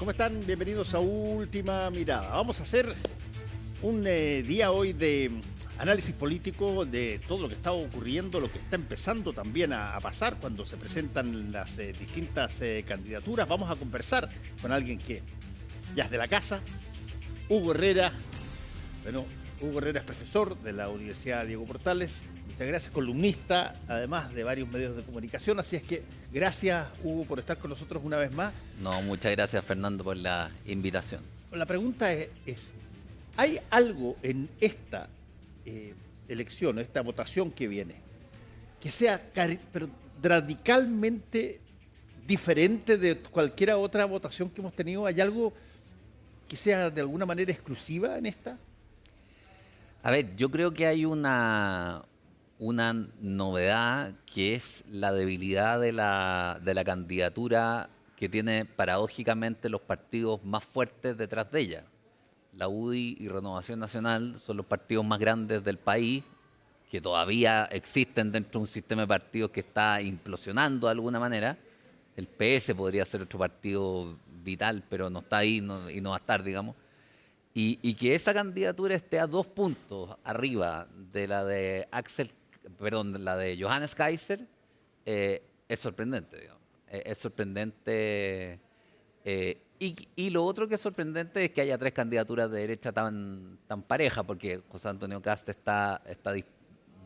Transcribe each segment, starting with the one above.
¿Cómo están? Bienvenidos a Última Mirada. Vamos a hacer un día hoy de análisis político de todo lo que está ocurriendo, lo que está empezando también a pasar cuando se presentan las distintas candidaturas. Vamos a conversar con alguien que ya es de la casa, Hugo Herrera. Bueno, Hugo Herrera es profesor de la Universidad Diego Portales. Muchas gracias, columnista, además de varios medios de comunicación. Así es que gracias, Hugo, por estar con nosotros una vez más. No, muchas gracias, Fernando, por la invitación. La pregunta es ¿hay algo en esta elección, esta votación que viene, que sea pero radicalmente diferente de cualquier otra votación que hemos tenido? ¿Hay algo que sea de alguna manera exclusiva en esta? A ver, yo creo que hay una novedad que es la debilidad de la candidatura que tiene paradójicamente los partidos más fuertes detrás de ella. La UDI y Renovación Nacional son los partidos más grandes del país, que todavía existen dentro de un sistema de partidos que está implosionando de alguna manera. El PS podría ser otro partido vital, pero no está ahí y no va a estar, digamos. Y que esa candidatura esté a 2 puntos arriba de la de la de Johannes Kaiser, es sorprendente, digamos. Es sorprendente. Y lo otro que es sorprendente es que haya 3 candidaturas de derecha tan pareja, porque José Antonio Kast está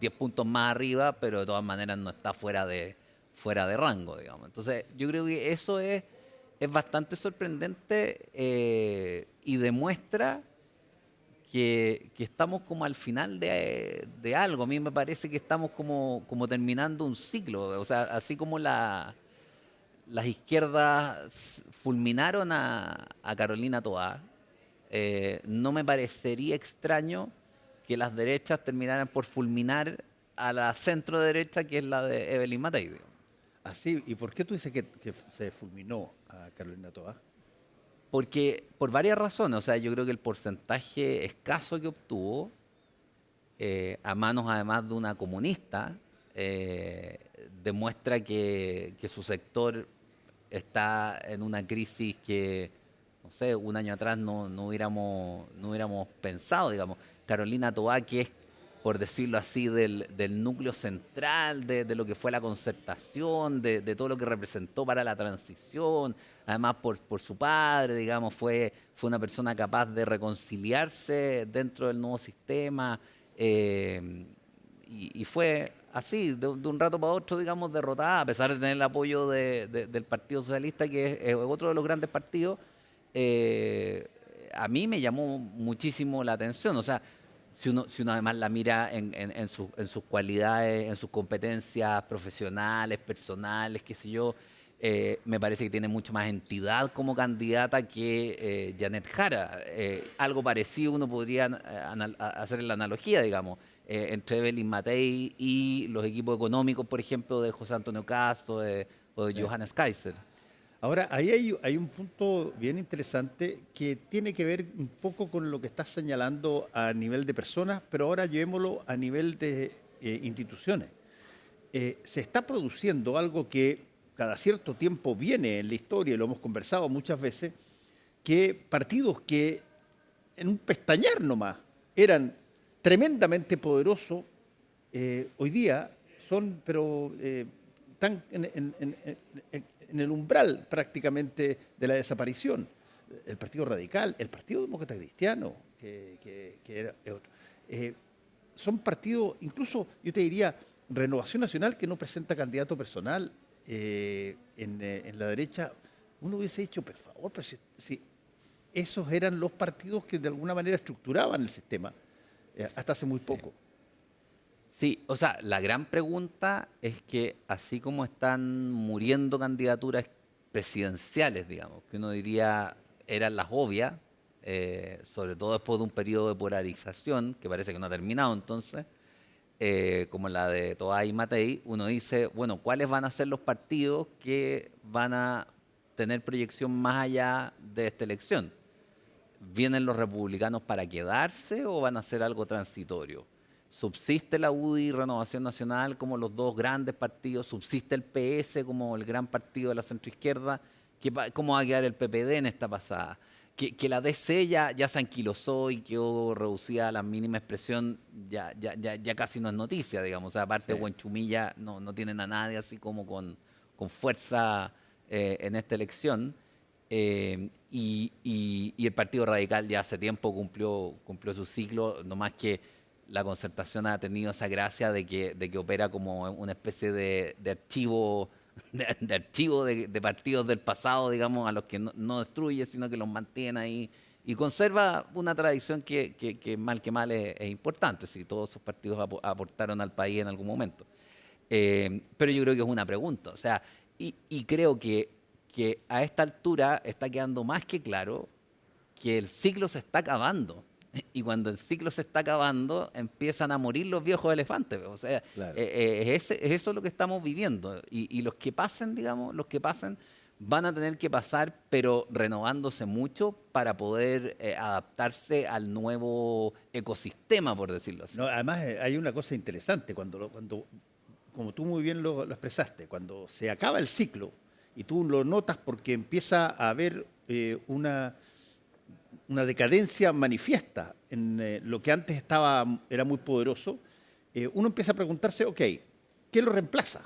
10 puntos más arriba, pero de todas maneras no está fuera de rango, digamos. Entonces, yo creo que eso es bastante sorprendente y demuestra que estamos como al final de algo. A mí me parece que estamos como terminando un ciclo. O sea, así como las izquierdas fulminaron a Carolina Toá, no me parecería extraño que las derechas terminaran por fulminar a la centro derecha, que es la de Evelyn Matei, digamos. Así, ¿y por qué tú dices que se fulminó a Carolina Toá? Porque por varias razones, o sea, yo creo que el porcentaje escaso que obtuvo, a manos además de una comunista, demuestra que su sector está en una crisis que, no sé, un año atrás no hubiéramos pensado, digamos. Carolina Toá, que es, por decirlo así, del núcleo central de lo que fue la concertación, de todo lo que representó para la transición, además por su padre, digamos, fue una persona capaz de reconciliarse dentro del nuevo sistema, y fue así, de un rato para otro, digamos, derrotada, a pesar de tener el apoyo del Partido Socialista, que es otro de los grandes partidos. A mí me llamó muchísimo la atención, o sea, si uno además la mira en sus cualidades, en sus competencias profesionales, personales, qué sé yo, me parece que tiene mucho más entidad como candidata que Janet Jara. Algo parecido uno podría hacer la analogía, digamos, entre Evelyn Matei y los equipos económicos, por ejemplo, de José Antonio Kast o de Sí. Johannes Kaiser. Ahora, ahí hay un punto bien interesante que tiene que ver un poco con lo que estás señalando a nivel de personas, pero ahora llevémoslo a nivel de instituciones. Se está produciendo algo que cada cierto tiempo viene en la historia, y lo hemos conversado muchas veces, que partidos que en un pestañear nomás eran tremendamente poderosos, hoy día son, pero están en el umbral prácticamente de la desaparición. El Partido Radical, el Partido Demócrata Cristiano, que era otro. Son partidos, incluso yo te diría, Renovación Nacional, que no presenta candidato personal en la derecha. Uno hubiese dicho, por favor, pero si esos eran los partidos que de alguna manera estructuraban el sistema hasta hace muy poco. Sí, o sea, la gran pregunta es que así como están muriendo candidaturas presidenciales, digamos, que uno diría eran las obvias, sobre todo después de un periodo de polarización, que parece que no ha terminado entonces, como la de Toá y Matei, uno dice, bueno, ¿cuáles van a ser los partidos que van a tener proyección más allá de esta elección? ¿Vienen los republicanos para quedarse o van a ser algo transitorio? ¿Subsiste la UDI y Renovación Nacional como los 2 grandes partidos? ¿Subsiste el PS como el gran partido de la centroizquierda? ¿Cómo va a quedar el PPD en esta pasada? Que la DC ya se anquilosó y quedó reducida a la mínima expresión, ya casi no es noticia, digamos. O sea, aparte Sí. de Huanchumilla, no tienen a nadie así como con fuerza en esta elección. Y el Partido Radical ya hace tiempo cumplió su ciclo, no más que la Concertación ha tenido esa gracia de que opera como una especie de archivo de partidos del pasado, digamos, a los que no destruye, sino que los mantiene ahí y conserva una tradición que mal que mal es importante, si todos esos partidos aportaron al país en algún momento. Pero yo creo que es una pregunta, o sea, y creo que a esta altura está quedando más que claro que el ciclo se está acabando. Y cuando el ciclo se está acabando, empiezan a morir los viejos elefantes. O sea, Claro. es eso lo que estamos viviendo. Y los que pasen, digamos, los que pasen, van a tener que pasar, pero renovándose mucho para poder adaptarse al nuevo ecosistema, por decirlo así. No, además, hay una cosa interesante, como tú muy bien lo expresaste, cuando se acaba el ciclo, y tú lo notas porque empieza a haber una decadencia manifiesta en lo que antes era muy poderoso, uno empieza a preguntarse, ok, ¿qué lo reemplaza?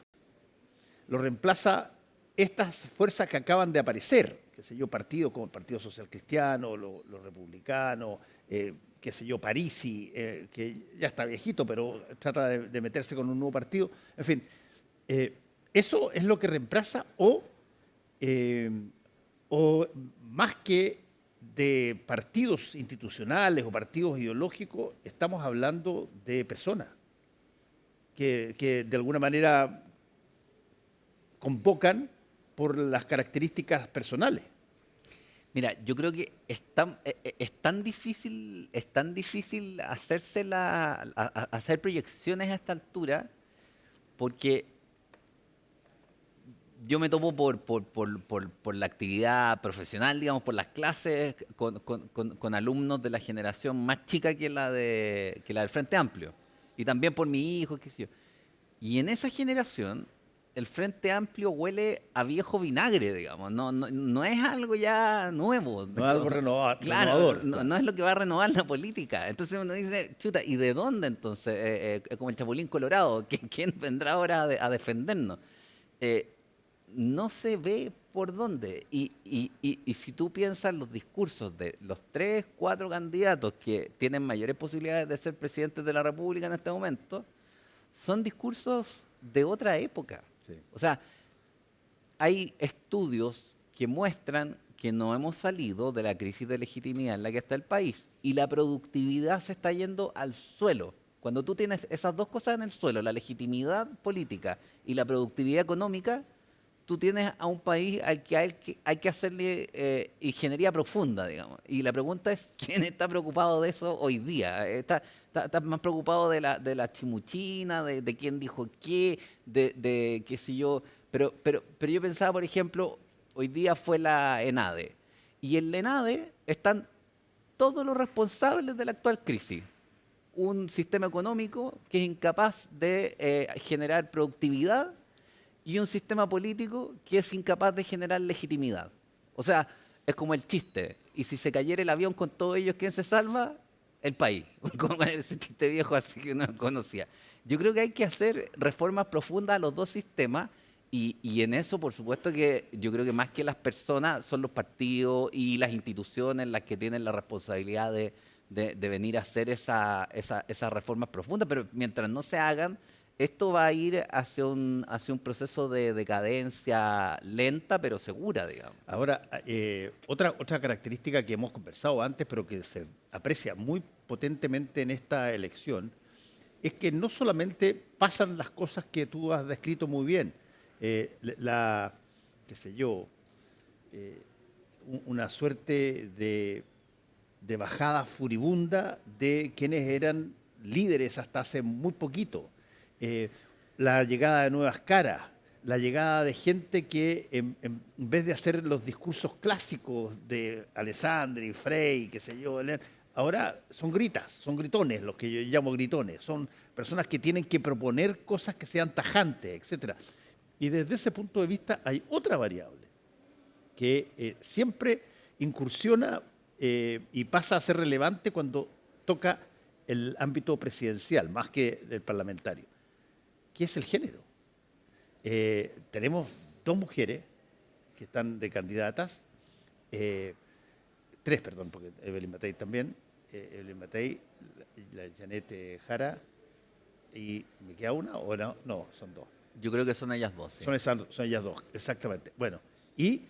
Lo reemplaza estas fuerzas que acaban de aparecer, qué sé yo, partidos como el Partido Social Cristiano, los republicanos, qué sé yo, Parisi, que ya está viejito, pero trata de meterse con un nuevo partido. En fin, ¿eso es lo que reemplaza o más que de partidos institucionales o partidos ideológicos, estamos hablando de personas que de alguna manera convocan por las características personales? Mira, yo creo que es tan difícil hacer proyecciones a esta altura, porque yo me topo por la actividad profesional, digamos, por las clases, con alumnos de la generación más chica que la del Frente Amplio. Y también por mi hijo, qué sé yo. Y en esa generación, el Frente Amplio huele a viejo vinagre, digamos. No es algo ya nuevo. No es algo Claro, renovador. no es lo que va a renovar la política. Entonces uno dice, chuta, ¿y de dónde entonces? Como el Chapulín Colorado, ¿quién vendrá ahora a defendernos? Eh, no se ve por dónde. Y si tú piensas los discursos de los 3, 4 candidatos que tienen mayores posibilidades de ser presidentes de la República en este momento, son discursos de otra época. Sí. O sea, hay estudios que muestran que no hemos salido de la crisis de legitimidad en la que está el país y la productividad se está yendo al suelo. Cuando tú tienes esas dos cosas en el suelo, la legitimidad política y la productividad económica, tú tienes a un país al que hay que hacerle ingeniería profunda, digamos. Y la pregunta es, ¿quién está preocupado de eso hoy día? ¿Está más preocupado de la chimuchina, de quién dijo qué, de qué sé yo? Pero yo pensaba, por ejemplo, hoy día fue la ENADE. Y en la ENADE están todos los responsables de la actual crisis. Un sistema económico que es incapaz de generar productividad y un sistema político que es incapaz de generar legitimidad. O sea, es como el chiste. Y si se cayera el avión con todos ellos, ¿quién se salva? El país. Como ese chiste viejo así que no conocía. Yo creo que hay que hacer reformas profundas a los dos sistemas y en eso, por supuesto, que yo creo que más que las personas son los partidos y las instituciones las que tienen la responsabilidad de venir a hacer esas reformas profundas. Pero mientras no se hagan, esto va a ir hacia un proceso de decadencia lenta pero segura, digamos. Ahora, otra característica que hemos conversado antes, pero que se aprecia muy potentemente en esta elección, es que no solamente pasan las cosas que tú has descrito muy bien, qué sé yo, una suerte de bajada furibunda de quienes eran líderes hasta hace muy poquito. La llegada de nuevas caras, la llegada de gente que en vez de hacer los discursos clásicos de Alessandri, Frei, qué sé yo, ahora son gritones, los que yo llamo gritones, son personas que tienen que proponer cosas que sean tajantes, etcétera. Y desde ese punto de vista hay otra variable, que siempre incursiona y pasa a ser relevante cuando toca el ámbito presidencial, más que del parlamentario, que es el género. Tenemos dos mujeres que están de candidatas, tres, perdón, porque Evelyn Matei también, Evelyn Matei, la Janet Jara, y ¿me queda una o no? No, son dos. Yo creo que son ellas dos. Sí. Son ellas dos, exactamente. Bueno, y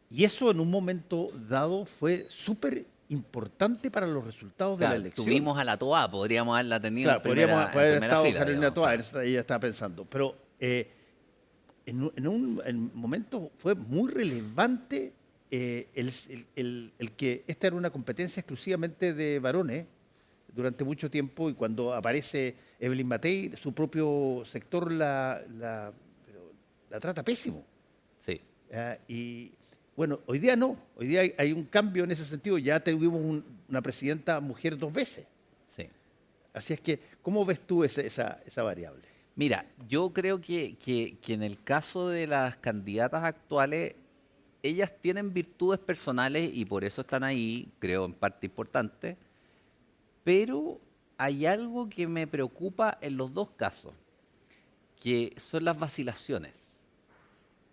eso en un momento dado fue súper importante para los resultados de la elección. Tuvimos a la Toa, podríamos haberla tenido claro, en primera, podríamos haber estado fila, Carolina digamos, Toa, claro. ella estaba pensando. Pero en un momento fue muy relevante el que esta era una competencia exclusivamente de varones durante mucho tiempo, y cuando aparece Evelyn Matei, su propio sector la trata pésimo. Sí. Y bueno, hoy día no, hoy día hay un cambio en ese sentido, ya tuvimos una presidenta mujer 2 veces. Sí. Así es que, ¿cómo ves tú esa variable? Mira, yo creo que en el caso de las candidatas actuales, ellas tienen virtudes personales y por eso están ahí, creo en parte importante, pero hay algo que me preocupa en los dos casos, que son las vacilaciones,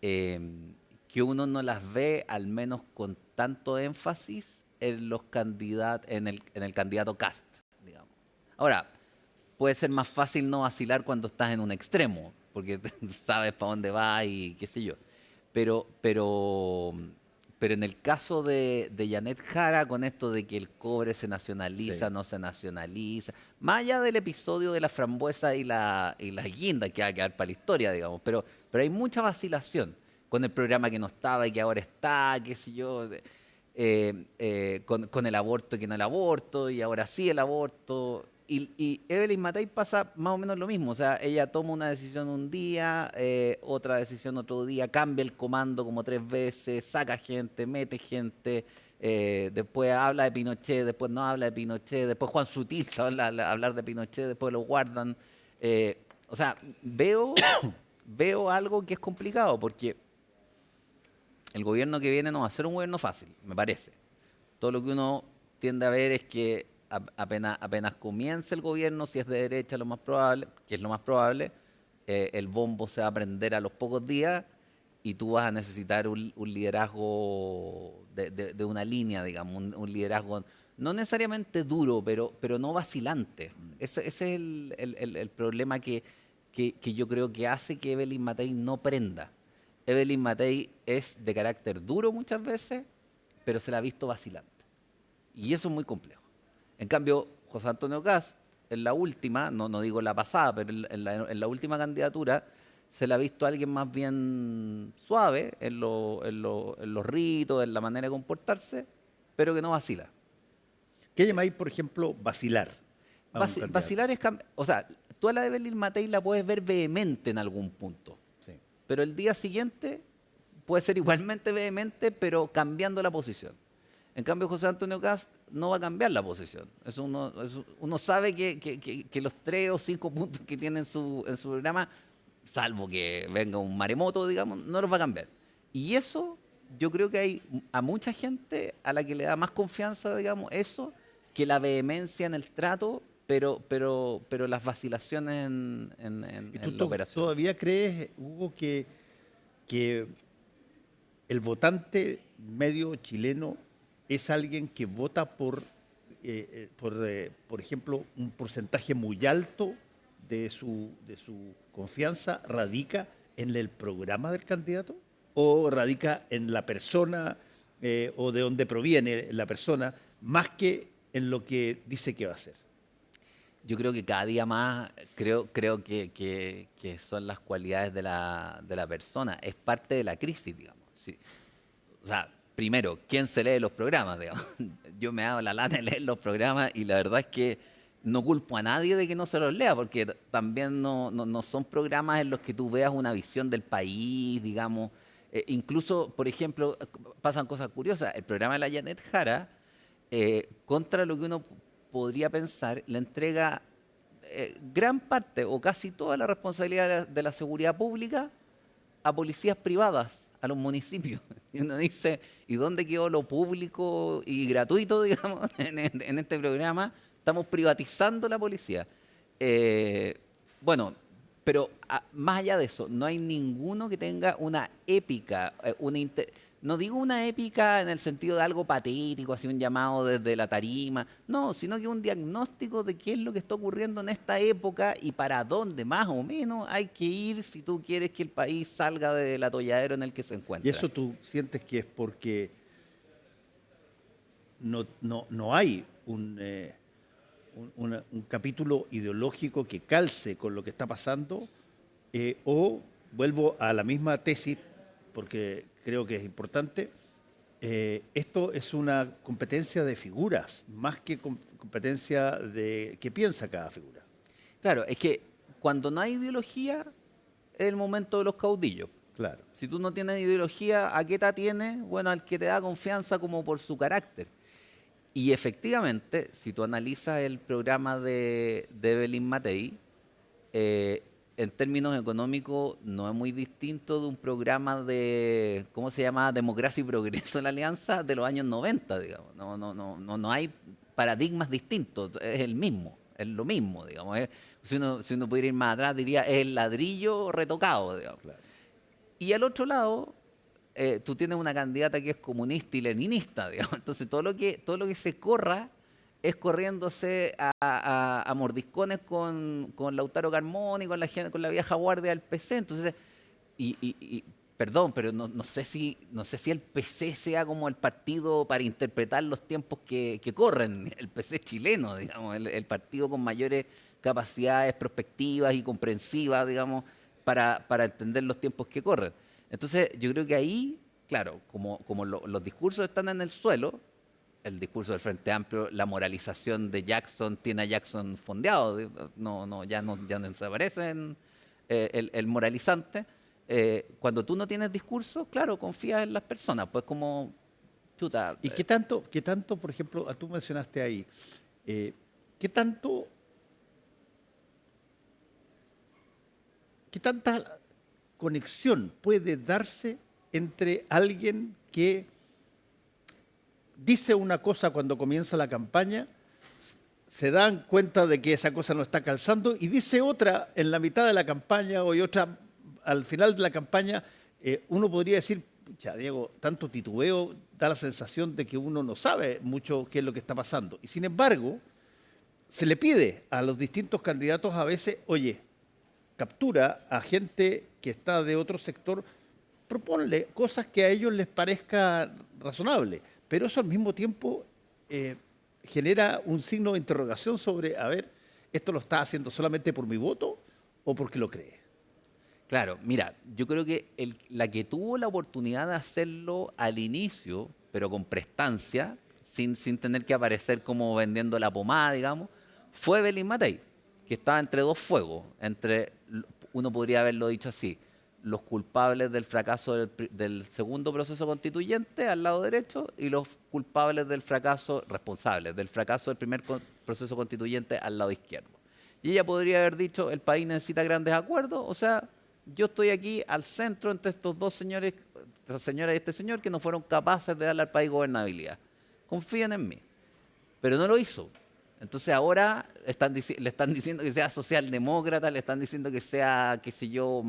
que uno no las ve al menos con tanto énfasis en los candidatos, en el candidato Kast, digamos. Ahora, puede ser más fácil no vacilar cuando estás en un extremo, porque sabes para dónde va y qué sé yo. Pero en el caso de Janet Jara, con esto de que el cobre se nacionaliza, Sí. no se nacionaliza, más allá del episodio de la frambuesa y la guinda, que va a quedar para la historia, digamos, pero hay mucha vacilación con el programa que no estaba y que ahora está, qué sé yo, con el aborto y que no el aborto, y ahora sí el aborto. Y Evelyn Matei pasa más o menos lo mismo, o sea, ella toma una decisión un día, otra decisión otro día, cambia el comando como 3 veces, saca gente, mete gente, después habla de Pinochet, después no habla de Pinochet, después Juan Sutil se habla a hablar de Pinochet, después lo guardan. O sea, veo algo que es complicado, porque el gobierno que viene no va a ser un gobierno fácil, me parece. Todo lo que uno tiende a ver es que apenas comience el gobierno, si es de derecha lo más probable, que es lo más probable, el bombo se va a prender a los pocos días y tú vas a necesitar un liderazgo de una línea, digamos, un liderazgo no necesariamente duro, pero no vacilante. Ese es el problema que yo creo que hace que Evelyn Matei no prenda. Evelyn Matei es de carácter duro muchas veces, pero se la ha visto vacilante. Y eso es muy complejo. En cambio, José Antonio Kast, en la última, no digo la pasada, pero en la última candidatura, se la ha visto a alguien más bien suave en los ritos, en la manera de comportarse, pero que no vacila. ¿Qué llamáis, por ejemplo, vacilar a un candidato? Vacilar es... O sea, tú a la Evelyn Matei la puedes ver vehemente en algún punto, Sí. pero el día siguiente puede ser igualmente vehemente, pero cambiando la posición. En cambio, José Antonio Kast no va a cambiar la posición. Uno sabe que los 3 o 5 puntos que tiene en su programa, salvo que venga un maremoto, digamos, no los va a cambiar. Y eso, yo creo que hay a mucha gente a la que le da más confianza, digamos, eso, que la vehemencia en el trato, pero las vacilaciones ¿Y en tú la operación. todavía crees, Hugo, que el votante medio chileno es alguien que vota por ejemplo, un porcentaje muy alto de su confianza radica en el programa del candidato o radica en la persona o de dónde proviene la persona, más que en lo que dice que va a hacer? Yo creo que cada día más, creo que son las cualidades de la persona. Es parte de la crisis, digamos. Sí. O sea, primero, ¿quién se lee los programas, digamos? Yo me hago la lana de leer los programas y la verdad es que no culpo a nadie de que no se los lea, porque también no son programas en los que tú veas una visión del país, digamos. Incluso, por ejemplo, pasan cosas curiosas. El programa de la Janet Jara, contra lo que uno podría pensar, le entrega gran parte o casi toda la responsabilidad de la seguridad pública a policías privadas, a los municipios. Y uno dice, ¿y dónde quedó lo público y gratuito, digamos, en este programa? Estamos privatizando la policía. Eh, bueno, pero más allá de eso, no hay ninguno que tenga una épica, no digo una épica en el sentido de algo patético, así un llamado desde la tarima, no, sino que un diagnóstico de qué es lo que está ocurriendo en esta época y para dónde más o menos hay que ir si tú quieres que el país salga del atolladero en el que se Y encuentra. eso tú sientes que es porque no hay un capítulo ideológico que calce con lo que está pasando, o vuelvo a la misma tesis, porque creo que es importante, esto es una competencia de figuras, más que competencia de qué piensa cada figura. Claro, es que cuando no hay ideología es el momento de los caudillos. Claro. Si tú no tienes ideología, ¿a qué te atienes? Bueno, al que te da confianza como por su carácter. Y efectivamente, si tú analizas el programa de Evelyn Matei, en términos económicos no es muy distinto de un programa de, ¿cómo se llama? Democracia y Progreso en la Alianza de los años 90, digamos. No hay paradigmas distintos, es el mismo, es lo mismo, digamos. Si uno pudiera ir más atrás, diría, es el ladrillo retocado, digamos. Claro. Y al otro lado, tú tienes una candidata que es comunista y leninista, digamos. Entonces todo lo que se corra es corriéndose a mordiscones con Lautaro Carmona y con la vieja guardia del PC. Entonces, perdón, pero no sé si el PC sea como el partido para interpretar los tiempos que corren, el PC chileno, digamos, el partido con mayores capacidades prospectivas y comprensivas, digamos, para entender los tiempos que corren. Entonces, yo creo que ahí, claro, como los discursos están en el suelo, el discurso del Frente Amplio, la moralización de Jackson tiene a Jackson fondeado, ya no desaparece el moralizante. Cuando tú no tienes discurso, claro, confías en las personas, pues como chuta. ¿Y qué tanto, por ejemplo, tú mencionaste ahí, eh, qué tanto, qué tanta conexión puede darse entre alguien que dice una cosa cuando comienza la campaña, se dan cuenta de que esa cosa no está calzando y dice otra en la mitad de la campaña o y otra al final de la campaña? Uno podría decir, ya Diego, tanto titubeo da la sensación de que uno no sabe mucho qué es lo que está pasando. Y sin embargo, se le pide a los distintos candidatos a veces, oye, captura a gente que está de otro sector, proponle cosas que a ellos les parezca razonable, pero eso al mismo tiempo eh, genera un signo de interrogación sobre, a ver, ¿esto lo está haciendo solamente por mi voto o porque lo cree? Claro, mira, yo creo que la que tuvo la oportunidad de hacerlo al inicio, pero con prestancia, sin tener que aparecer como vendiendo la pomada, digamos, fue Evelyn Matei, que estaba entre dos fuegos, uno podría haberlo dicho así, los culpables del fracaso del segundo proceso constituyente al lado derecho y los culpables del fracaso, responsables del fracaso del primer proceso constituyente al lado izquierdo. Y ella podría haber dicho, el país necesita grandes acuerdos, o sea, yo estoy aquí al centro entre estos dos señores, esta señora y este señor, que no fueron capaces de darle al país gobernabilidad. Confíen en mí. Pero no lo hizo. Entonces ahora le están diciendo que sea socialdemócrata, le están diciendo que sea, qué sé yo,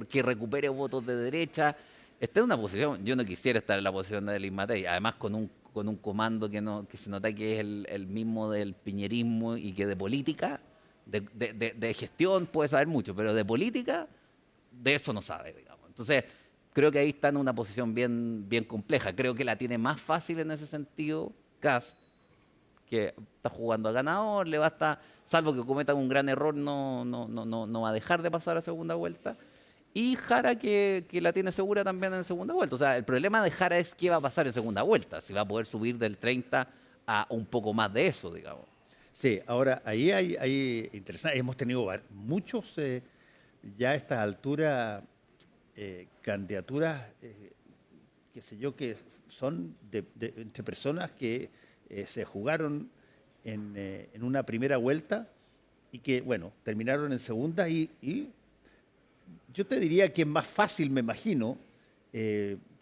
que recupere votos de derecha. Está en una posición, yo no quisiera estar en la posición de Evelyn Matei, además con un comando que se nota que es el mismo del piñerismo y que de política, de gestión puede saber mucho, pero de política, de eso no sabe, digamos. Entonces, creo que ahí está en una posición bien, bien compleja. Creo que la tiene más fácil en ese sentido Kast, que está jugando a ganador, le basta, salvo que cometa un gran error, no va a dejar de pasar a segunda vuelta. Y Jara, que la tiene segura también en segunda vuelta. O sea, el problema de Jara es qué va a pasar en segunda vuelta, si va a poder subir del 30 a un poco más de eso, digamos. Sí, ahora ahí hay interesante, hemos tenido muchos ya a estas alturas candidaturas, qué sé yo, que son entre personas que se jugaron en una primera vuelta y que, bueno, terminaron en segunda y Yo te diría que es más fácil, me imagino,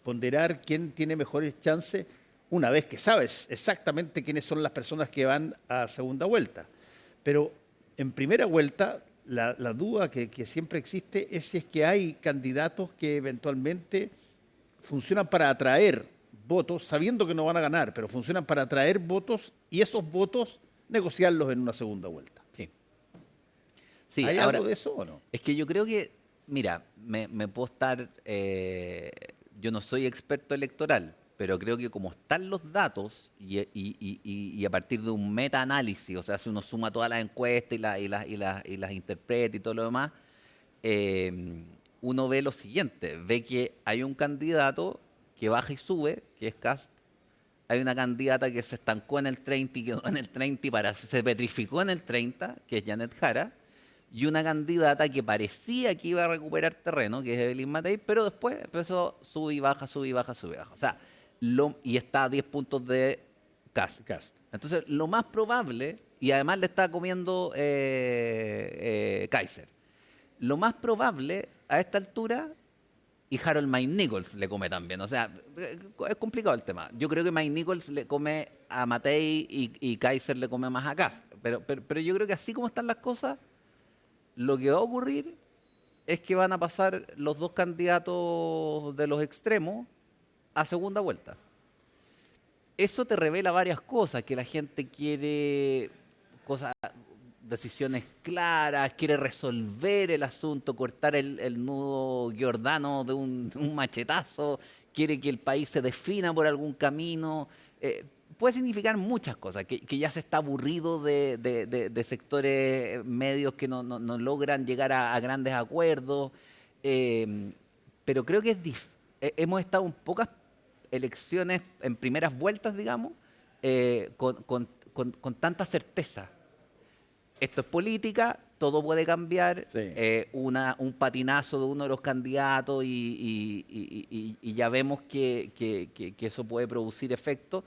ponderar quién tiene mejores chances una vez que sabes exactamente quiénes son las personas que van a segunda vuelta. Pero en primera vuelta, la duda que siempre existe es si es que hay candidatos que eventualmente funcionan para atraer votos, sabiendo que no van a ganar, pero funcionan para atraer votos y esos votos negociarlos en una segunda vuelta. Sí. Sí, ¿Hay ahora, algo de eso o no? es que yo creo que, mira, me puedo estar, yo no soy experto electoral, pero creo que como están los datos y a partir de un meta-análisis, o sea, si uno suma todas las encuestas y las interpreta y todo lo demás, eh, uno ve lo siguiente, ve que hay un candidato que baja y sube, que es Kast, hay una candidata que se estancó en el 30 y quedó en el 30 y se petrificó en el 30, que es Janet Jara, y una candidata que parecía que iba a recuperar terreno, que es Evelyn Matei, pero después empezó sube y baja, sube y baja, sube y baja. O sea, y está a 10 puntos de Kast. Cast. Entonces, lo más probable, y además le está comiendo Kaiser, lo más probable a esta altura, y Harold Mike Nichols le come también. O sea, es complicado el tema. Yo creo que Mike Nichols le come a Matei y Kaiser le come más a Kast. Pero yo creo que así como están las cosas, lo que va a ocurrir es que van a pasar los dos candidatos de los extremos a segunda vuelta. Eso te revela varias cosas, que la gente quiere cosas, decisiones claras, quiere resolver el asunto, cortar el nudo Giordano de un machetazo, quiere que el país se defina por algún camino. Puede significar muchas cosas, que ya se está aburrido de sectores medios que no logran llegar a grandes acuerdos. Pero creo que hemos estado en pocas elecciones, en primeras vueltas, digamos, con tanta certeza. Esto es política, todo puede cambiar, Sí. un patinazo de uno de los candidatos y ya vemos que eso puede producir efectos,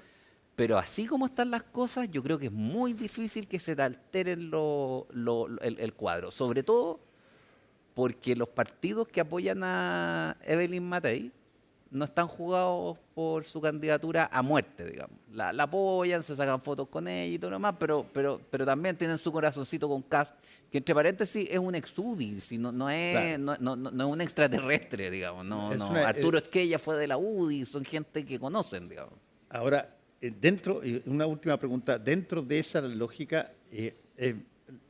pero así como están las cosas, yo creo que es muy difícil que se te alteren el cuadro, sobre todo porque los partidos que apoyan a Evelyn Matei no están jugados por su candidatura a muerte, digamos. La apoyan, se sacan fotos con ella y todo lo demás, pero también tienen su corazoncito con Kast, que entre paréntesis es un ex-UDI, si no es, Claro. no es un extraterrestre, digamos. Es No. una, Arturo Esquella fue de la UDI, son gente que conocen, digamos. ahora, una última pregunta, dentro de esa lógica,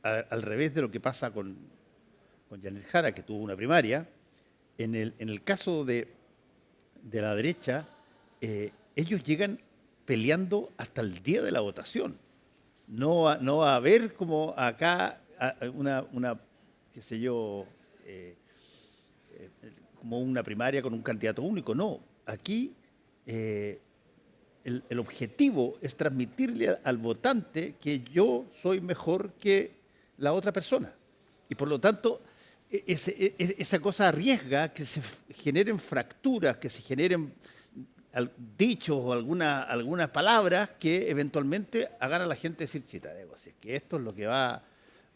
al revés de lo que pasa con Janet Jara, que tuvo una primaria, en el caso de la derecha, ellos llegan peleando hasta el día de la votación. No va a haber como acá qué sé yo, como una primaria con un candidato único. No, aquí el objetivo es transmitirle al votante que yo soy mejor que la otra persona. Y por lo tanto, esa cosa arriesga que se generen fracturas, que se generen dichos o algunas palabras que eventualmente hagan a la gente decir, chita, si es que esto es lo que va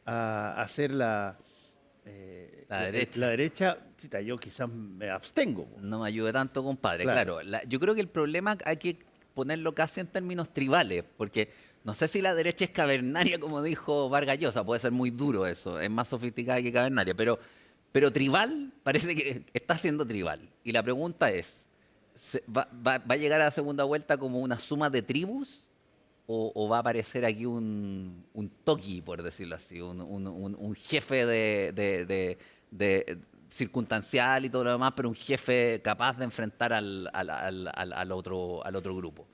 a hacer derecha. la derecha, chita, yo quizás me abstengo. No me ayude tanto, compadre. Claro. Claro, yo creo que el problema hay que ponerlo casi en términos tribales, porque no sé si la derecha es cavernaria, como dijo Vargas Llosa, puede ser muy duro eso, es más sofisticada que cavernaria, pero tribal parece que está siendo tribal. Y la pregunta es, ¿va a llegar a la segunda vuelta como una suma de tribus? ¿O va a aparecer aquí un toqui, por decirlo así, un jefe de circunstancial y todo lo demás, pero un jefe capaz de enfrentar al otro grupo?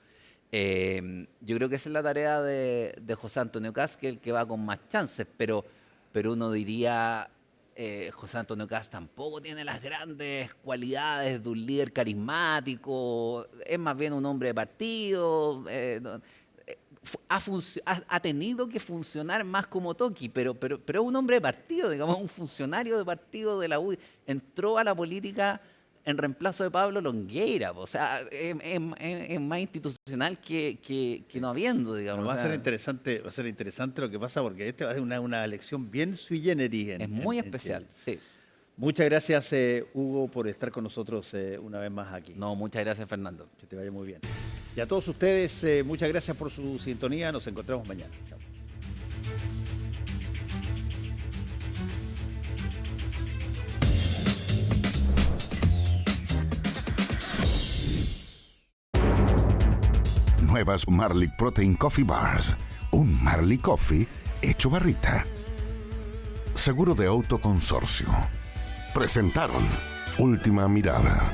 Yo creo que esa es la tarea de José Antonio Kast, que es el que va con más chances, pero uno diría, José Antonio Kast tampoco tiene las grandes cualidades de un líder carismático, es más bien un hombre de partido, ha tenido que funcionar más como Toki, pero es un hombre de partido, digamos, un funcionario de partido de la UDI. Entró a la política en reemplazo de Pablo Longueira, o sea, es más institucional que no habiendo, digamos. Va o a sea, ser interesante lo que pasa porque esta va a ser una elección bien sui generis es muy en especial, Chile. sí. Muchas gracias, Hugo, por estar con nosotros una vez más aquí. No, muchas gracias, Fernando. Que te vaya muy bien. Y a todos ustedes, muchas gracias por su sintonía. Nos encontramos mañana. Chao. Nuevas Marley Protein Coffee Bars. Un Marley Coffee hecho barrita. Seguro de Auto Consorcio. Presentaron Última Mirada.